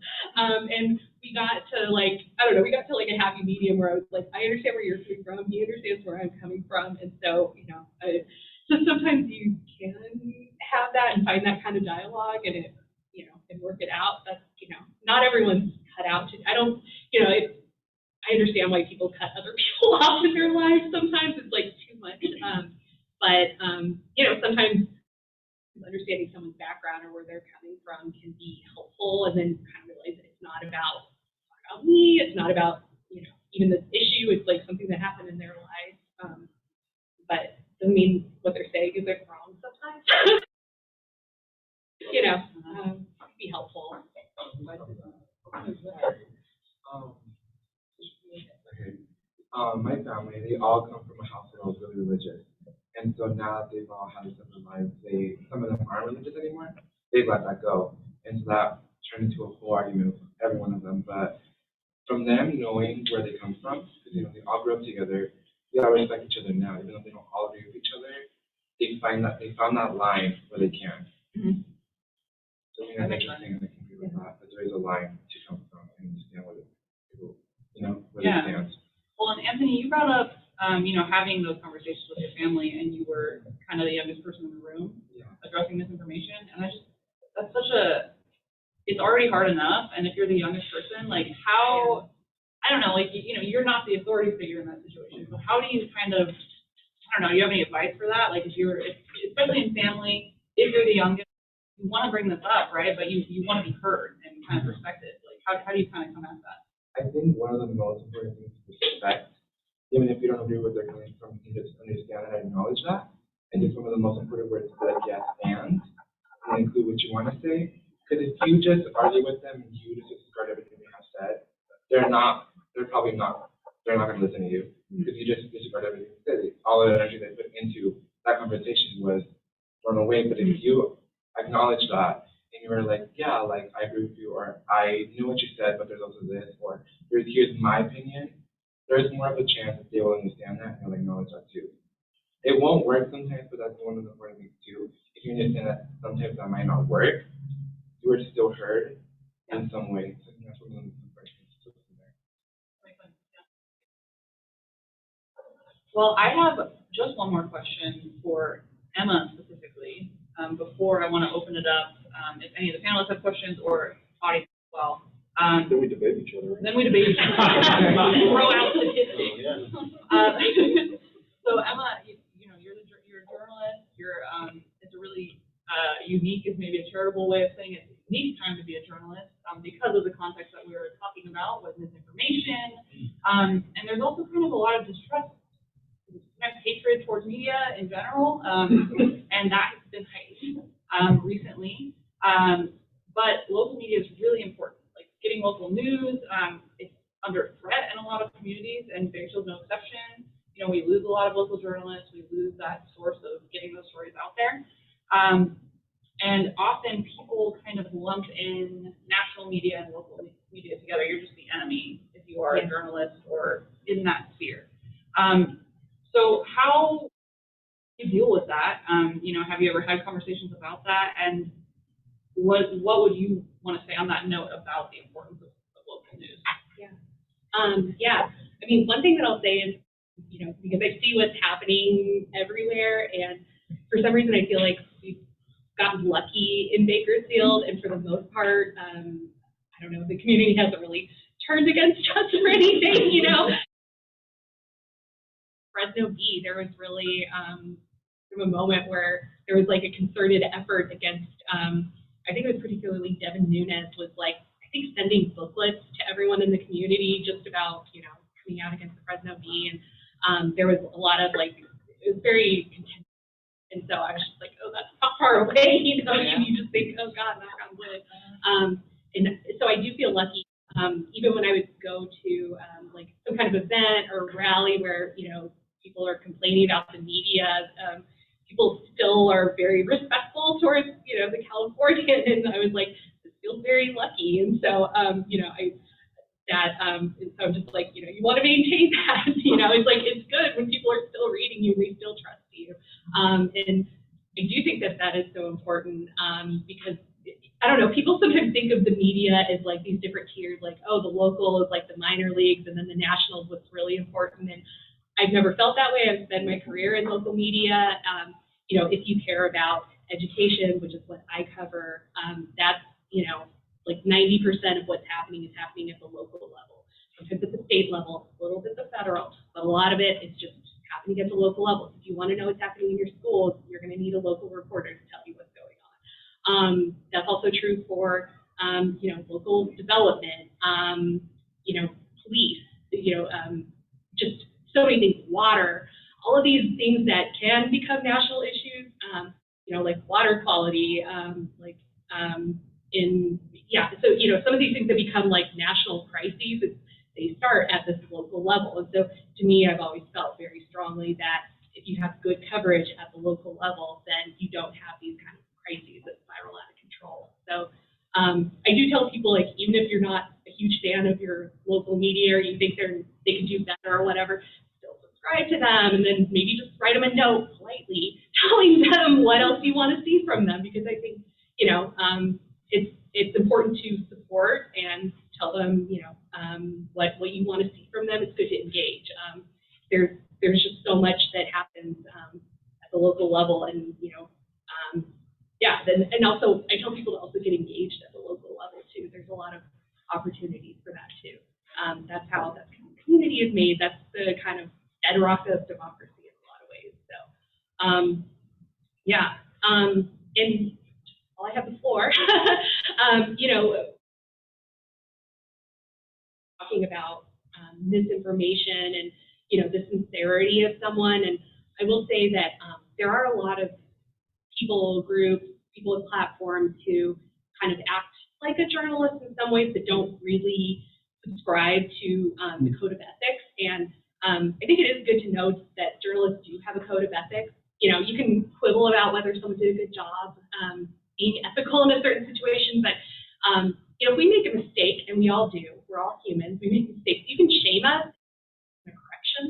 And we got to like, I don't know, we got to like a happy medium where I was like, I understand where you're coming from, he understands where I'm coming from, and so, you know, so sometimes you can have that and find that kind of dialogue and it, you know, and work it out. That's, you know, not everyone's cut out to, I don't, you know, I understand why people cut other people off in their lives. Sometimes it's like too much. But you know, sometimes understanding someone's background or where they're coming from can be helpful, and then kind of realize that it's not about me, it's not about, you know, even this issue, it's like something that happened in their life. But doesn't mean what they're saying is they're wrong sometimes. You know, be helpful. My family, they all come from a household that was really religious. And so now that they've all had separate lives, some of them aren't religious anymore. They've let that go. And so that turned into a whole argument with every one of them. But from them knowing where they come from, because, you know, they all grew up together, they all respect each other now, even though they don't all agree with each other. They found that line where they can. Mm-hmm. So I think that's interesting, and I can agree with that. But there is a line to come from and understand what people, you know, where they stand. Well, and Anthony, you brought up, you know, having those conversations with your family, and you were kind of the youngest person in the room addressing misinformation. And that's such it's already hard enough. And if you're the youngest person, like how, I don't know, like, you know, you're not the authority figure in that situation. So how do you kind of, I don't know, do you have any advice for that? Like if especially in family, if you're the youngest, you want to bring this up, right? But you want to be heard and kind of respected. Like how do you kind of come at that? I think one of the most important things is respect. Even if you don't agree with where they're coming from, you can just understand and acknowledge that. And just one of the most important words is like yes and include what you want to say. Because if you just argue with them and you just disregard everything they have said, they're not going to listen to you. Because you just disregard everything they said. All the energy they put into that conversation was thrown away. But if you acknowledge that, and you were like, yeah, like, I agree with you, or I knew what you said, but there's also this, or here's my opinion, there's more of a chance that they will understand that and they'll acknowledge that too. It won't work sometimes, but that's one of the important things too. If you understand that sometimes that might not work, you are still heard in some way. So I think that's one of the important things to listen there. Well, I have just one more question for Emma specifically, before I want to open it up. If any of the panelists have questions or audience as well. Then we debate each other. Right? Then we debate each other. Throw out statistics. So Emma, you know, you're a journalist. It's a really unique, is maybe a charitable way of saying it. It's a unique time to be a journalist because of the context that we were talking about with misinformation. And there's also kind of a lot of distrust, kind of hatred towards media in general, and that has been heightened recently. But local media is really important. Like getting reading local news. It's under threat in a lot of communities, and Bakersfield's no exception. You know, we lose a lot of local journalists. We lose that source of getting those stories out there. And often people kind of lump in national media and local media together. You're just the enemy if you are a journalist or in that sphere. So how do you deal with that? You know, have you ever had conversations about that? And what would you want to say on that note about the importance of local news? Yeah. I mean, one thing that I'll say is, you know, because I see what's happening everywhere, and for some reason I feel like we've gotten lucky in Bakersfield, and for the most part, I don't know, the community hasn't really turned against us for anything, you know. Fresno B, there was really a moment where there was like a concerted effort against, I think it was particularly Devin Nunes was like, I think sending booklets to everyone in the community just about, you know, coming out against the Fresno B, and there was a lot of like, it was very contentious. And so I was just like, oh, that's not far away, you know, you just think, oh God, knock on wood. And so I do feel lucky, even when I would go to like some kind of event or rally where, you know, people are complaining about the media, people still are very respectful towards, you know, the Californian, and I was like, this feels very lucky. And so, you know, and so I'm just like, you know, you want to maintain that, you know, it's like, it's good when people are still reading you, they still trust you. And I do think that that is so important, because, I don't know, people sometimes think of the media as like these different tiers, like, oh, the local is like the minor leagues, and then the national is what's really important. And I've never felt that way. I've spent my career in local media. You know, if you care about education, which is what I cover, that's, you know, like 90% of what's happening is happening at the local level. Sometimes at the state level, a little bit the federal, but a lot of it is just happening at the local level. If you want to know what's happening in your schools, you're going to need a local reporter to tell you what's going on. That's also true for, you know, local development, you know, police, you know, just so many things, water, all of these things that can become national issues, you know, like water quality, so, you know, some of these things that become like national crises, they start at this local level. And so to me, I've always felt very strongly that if you have good coverage at the local level, then you don't have these kind of crises that spiral out of control. So I do tell people, like, even if you're not a huge fan of your local media or you think they can do better or whatever, still subscribe to them, and then maybe just write them a note politely telling them what else you want to see from them, because I think, you know, it's important to support and tell them, you know, what you want to see from them. It's good to engage. There's just so much that happens at the local level, and, you know, and also I tell people to also get engaged at the local level too. There's a lot of opportunities for that too. That's how that community is made. That's the kind of bedrock of democracy in a lot of ways. So, and while I have the floor, you know, talking about misinformation and, you know, the sincerity of someone. And I will say that there are a lot of people, groups, people with platforms who kind of act like a journalist in some ways, but don't really subscribe to the code of ethics. And I think it is good to know that journalists do have a code of ethics. You know, you can quibble about whether someone did a good job being ethical in a certain situation, but you know, if we make a mistake, and we all do, we're all humans, we make mistakes, you can shame us in a correction.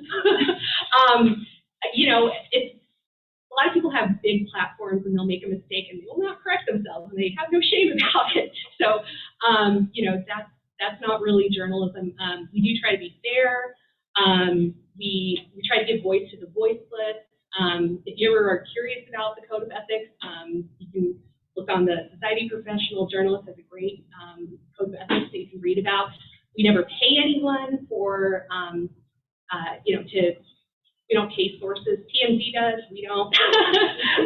You know, a lot of people have big platforms and they'll make a mistake and they will not correct themselves and they have no shame about it. So, you know, that's not really journalism. We do try to be fair. We try to give voice to the voiceless. If you ever are curious about the code of ethics, you can look on the Society of Professional Journalists. Has a great code of ethics that you can read about. We never pay anyone for, you know, we don't pay sources. TMZ does, we don't.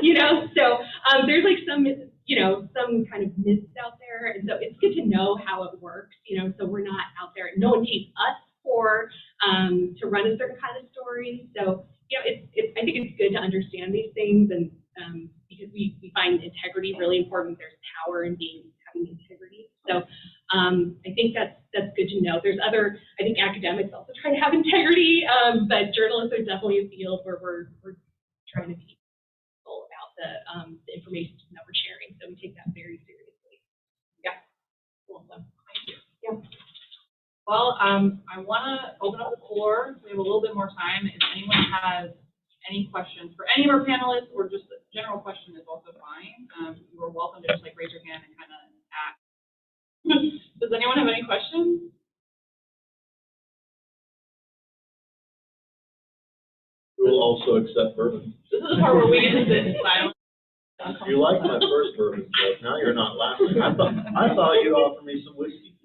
You know, so there's like some, you know, some kind of myths out there, and so it's good to know how it works. You know, so we're not out there. No one pays us for to run a certain kind of story. So, you know, I think it's good to understand these things, and because we find integrity really important. There's power in having integrity. So, I think that's good to know. There's other, I think academics also try to have integrity, but journalists are definitely a field where we're trying to be careful about the information that we're sharing. So we take that very seriously. Yeah. Cool. So, thank you. Yeah. Well, I want to open up the floor. We have a little bit more time. If anyone has any questions for any of our panelists, or just a general question is also fine. You're welcome to just like raise your hand and kind of ask. Does anyone have any questions? We will also accept bourbon. This is the part where we get to sit in silence. You like my first bourbon joke. Now you're not laughing. I thought you'd offer me some whiskey.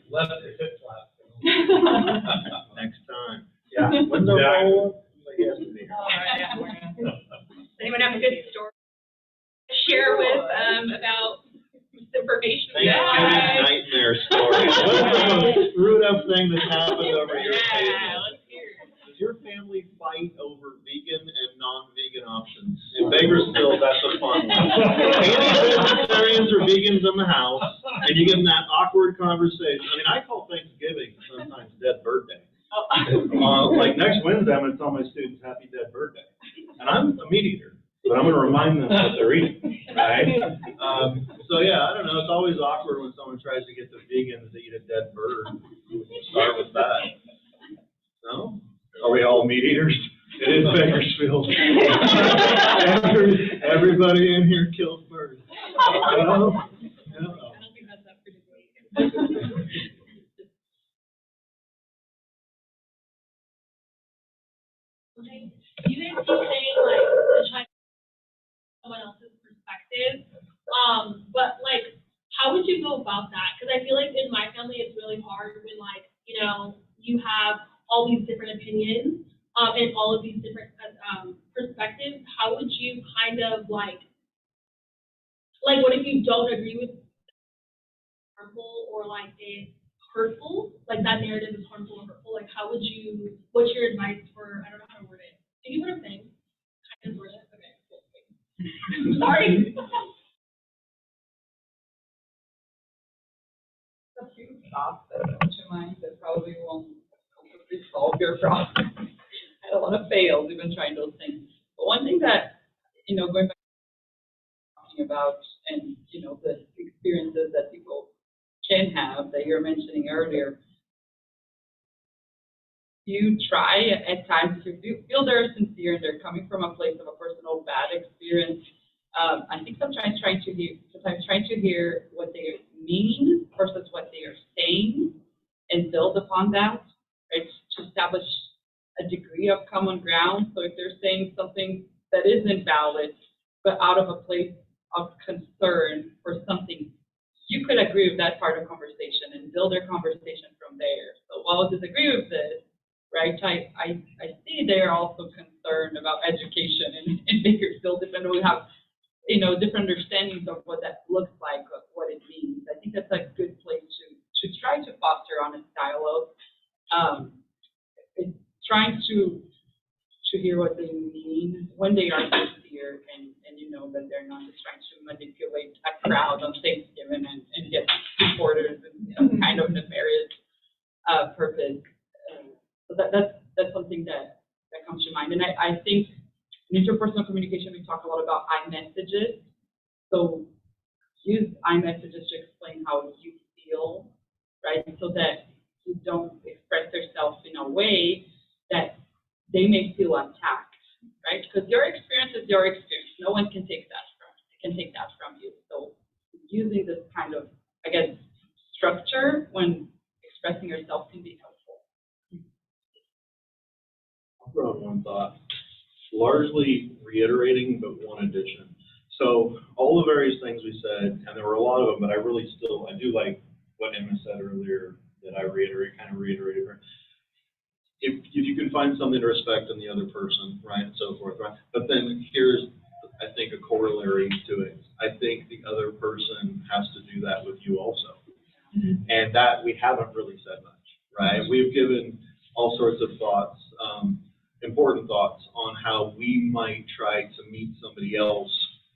Left if it's last. Next time. Yeah. When the roll, yes, All right, yeah, we're gonna. Does anyone have a good story to share with about misinformation? Thanksgiving nightmare story. What's the most screwed up thing that's happened over your Yeah, table? let's hear it. Does your family fight over vegan and non-vegan options? In Bakersfield, that's a fun one. Any vegetarians or vegans in the house, and you get in that awkward conversation. I mean, I call Thanksgiving sometimes Dead Bird Day. Like next Wednesday, I'm going to tell my students Happy Dead Bird Day. And I'm a meat eater, but I'm going to remind them what they're eating, right? So yeah, I don't know. It's always awkward when someone tries to get the vegans to eat a dead bird. Start with that. No? Are we all meat eaters? It is Bakersfield. Everybody in here kills birds. I don't think that's up for debate. Okay. You guys keep saying like to try someone else's perspective, but like, how would you go about that? Because I feel like in my family it's really hard when like you have all these different opinions and all of these different perspectives. How would you kind of like what if you don't agree with harmful or like it's hurtful, like that narrative is harmful or hurtful, like how would you, what's your advice for, I don't know how to word it. Do you know what I'm saying? Kind of word it? Okay, cool. Sorry. A few thoughts that come to mind that probably won't completely solve your problem. I had a lot of fails even trying those things. But one thing that, going back to talking about and, the experiences that people can have that you're mentioning earlier, you try at times to feel they're sincere and they're coming from a place of a personal bad experience. I think sometimes trying to hear what they mean versus what they are saying and build upon that, right? To establish a degree of common ground. So if they're saying something that is invalid, but out of a place of concern for something, you could agree with that part of conversation and build their conversation from there. So while I disagree with this, right, I see they're also concerned about education in Bakersfield, even though we have, different understandings of what that looks like, of what it means. I think that's a good place to try to foster honest dialogue. Trying to hear what they mean when they are sincere and that they're not just trying to manipulate a crowd on Thanksgiving and get supporters in some kind of nefarious purpose. So that's something that comes to mind. And I think in interpersonal communication, we talk a lot about iMessages. So use iMessages to explain how you feel, right? So that you don't express yourself in a way that they may feel attacked, right? Because your experience is your experience. No one can take that from you. So using this kind of, structure when expressing yourself can be helpful. I'll throw in one thought, largely reiterating, but one addition. So all the various things we said, and there were a lot of them, but I do like what Emma said earlier that I kind of reiterated. If you can find something to respect in the other person, right, and so forth, right? But then here's, I think, a corollary to it. I think the other person has to do that with you also. Mm-hmm. And that we haven't really said much, right? We've given all sorts of thoughts, important thoughts on how we might try to meet somebody else,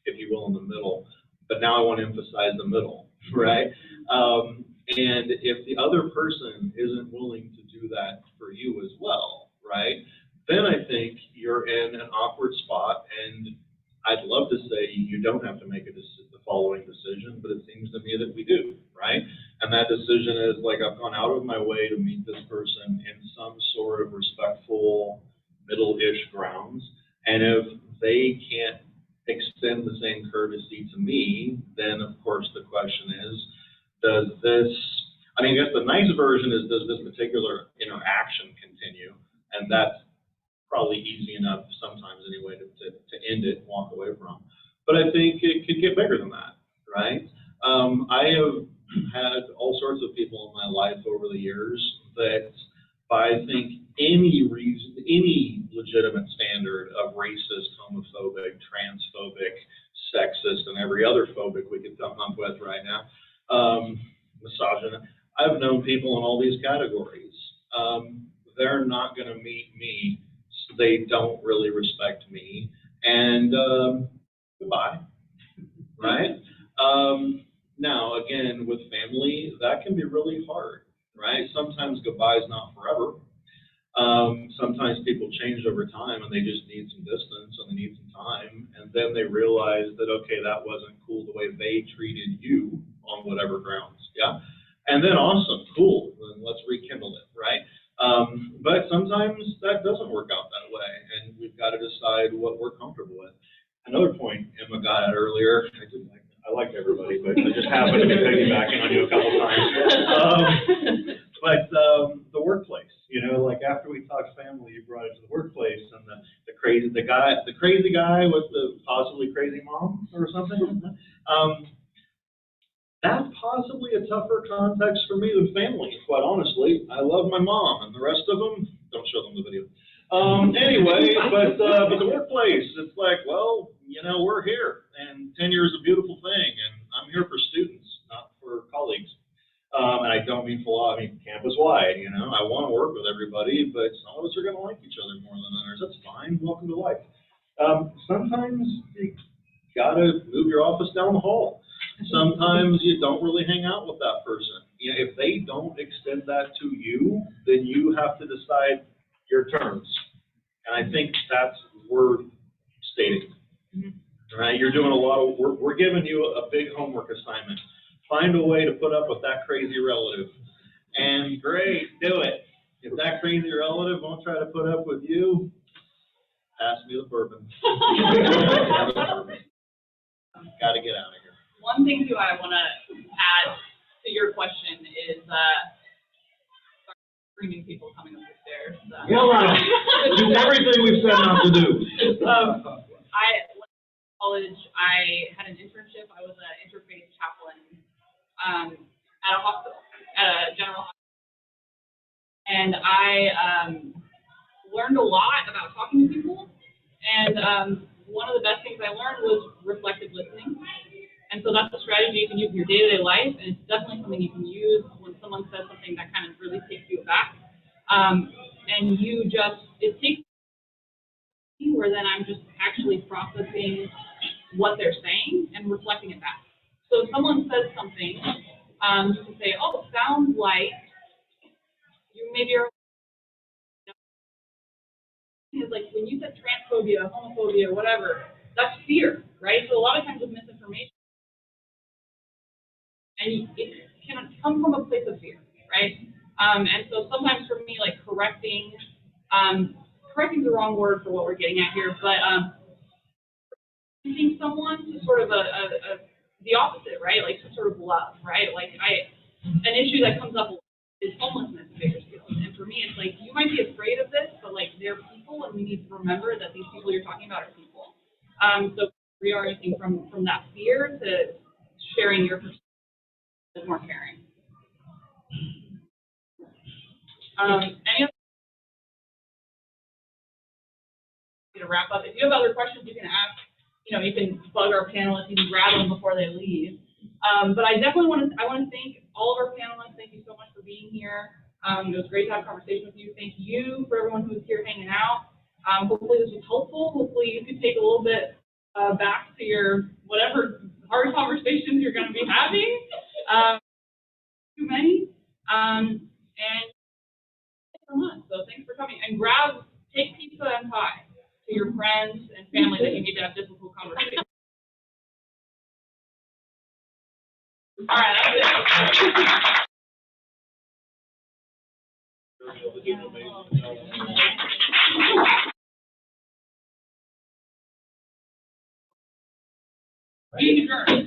if you will, in the middle. but now I want to emphasize the middle, right? And if the other person isn't willing to do that for you as well, right, then I think you're in an awkward spot, and I'd love to say you don't have to make the following decision, but it seems to me that we do, right? And that decision is like, I've gone out of my way to meet this person in some sort of respectful, middle-ish grounds, and if they can't extend the same courtesy to me, then of course the question is, does this, I mean, I guess the nice version is, does this particular interaction continue? And that's probably easy enough sometimes anyway to end it and walk away from. But I think it could get bigger than that, right? I have had all sorts of people in my life over the years that by, I think, any reason, any legitimate standard of racist, homophobic, transphobic, sexist, and every other phobic we could come up with right now, misogynist, I've known people in all these categories. They're not going to meet me. So they don't really respect me. And goodbye, right? Now, again, with family, that can be really hard, right? Sometimes goodbye is not forever. Sometimes people change over time and they just need some distance and they need some time. And then they realize that, okay, that wasn't cool the way they treated you on whatever grounds, yeah? And then awesome, cool, then let's rekindle it, right? But sometimes that doesn't work out that way, and we've got to decide what we're comfortable with. Another point Emma got at earlier, I liked everybody, but I just happened to be piggybacking on you a couple times. But the workplace, you know, like after we talked family, you brought it to the workplace, and the crazy guy with the possibly crazy mom or something. That's possibly a tougher context for me than family, quite honestly. I love my mom, and the rest of them, don't show them the video. Anyway, but the workplace, it's like, well, you know, we're here, and tenure is a beautiful thing, and I'm here for students, not for colleagues. And I don't mean campus-wide, you know. I want to work with everybody, but some of us are going to like each other more than others. That's fine. Welcome to life. Sometimes you got to move your office down the hall. Sometimes you don't really hang out with that person. You know, if they don't extend that to you, then you have to decide your terms. And I think that's worth stating. Right? You're doing a lot of work. We're giving you a big homework assignment. Find a way to put up with that crazy relative. And great, do it. If that crazy relative won't try to put up with you, pass me the bourbon. Got to get out of here. One thing too I want to add to your question is screaming people coming up the stairs. Do everything we've said not to do. I went to college. I had an internship. I was an interfaith chaplain at a hospital, at a general hospital, and I learned a lot about talking to people. And one of the best things I learned was reflective listening. And so that's a strategy you can use in your day-to-day life, and it's definitely something you can use when someone says something that kind of really takes you aback. And it takes me where then I'm just actually processing what they're saying and reflecting it back. So if someone says something, you can say, oh, it sounds like you maybe are, it's like when you said transphobia, homophobia, whatever, that's fear, right? So a lot of times with misinformation, and it can come from a place of fear, right? And so sometimes for me, like correcting is the wrong word for what we're getting at here, but teaching someone to sort of the opposite, right? Like some sort of love, right? Like an issue that comes up is homelessness in Bakersfield. And for me, it's like, you might be afraid of this, but like they're people, and we need to remember that these people you're talking about are people. So reorienting from that fear to sharing your perspective is more caring. Any other to wrap up? If you have other questions, you can ask. You know, you can bug our panelists, you can grab them before they leave. But I definitely want to thank all of our panelists. Thank you so much for being here. It was great to have a conversation with you. Thank you for everyone who was here hanging out. Hopefully this was helpful. Hopefully you could take a little bit back to your whatever hard conversations you're gonna be having. Too many. And thanks so much. So thanks for coming. And take pizza and pie to your friends and family that you need to have difficult conversations. All right, that's it. Meeting adjourned.